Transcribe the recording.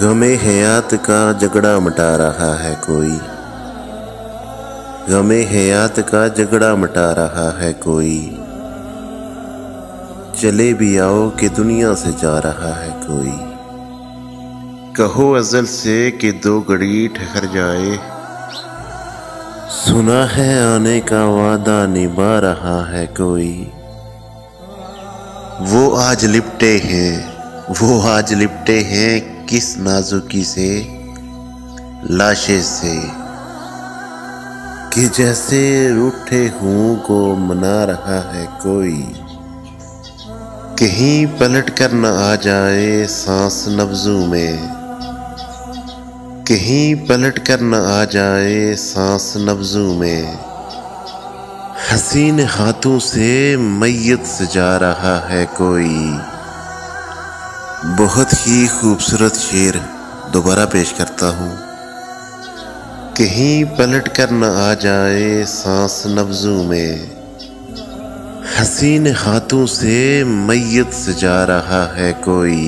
गमे हयात का झगड़ा मिटा रहा है कोई। गमे हयात का झगड़ा मिटा रहा है कोई। चले भी आओ कि दुनिया से जा रहा है कोई। कहो अज़ल से कि दो घड़ी ठहर जाए। सुना है आने का वादा निभा रहा है कोई। वो आज लिपटे हैं किस नाजुकी से लाशे से, कि जैसे रूठे हूँ को मना रहा है कोई। कहीं पलट कर न आ जाए सांस नब्ज़ों में, कहीं पलट कर न आ जाए सांस नब्ज़ों में। हसीन हाथों से मैयत सजा रहा है कोई। बहुत ही खूबसूरत शेर दोबारा पेश करता हूँ। कहीं पलट कर न आ जाए सांस नब्ज़ों में, हसीन हाथों से मैयत सजा रहा है कोई।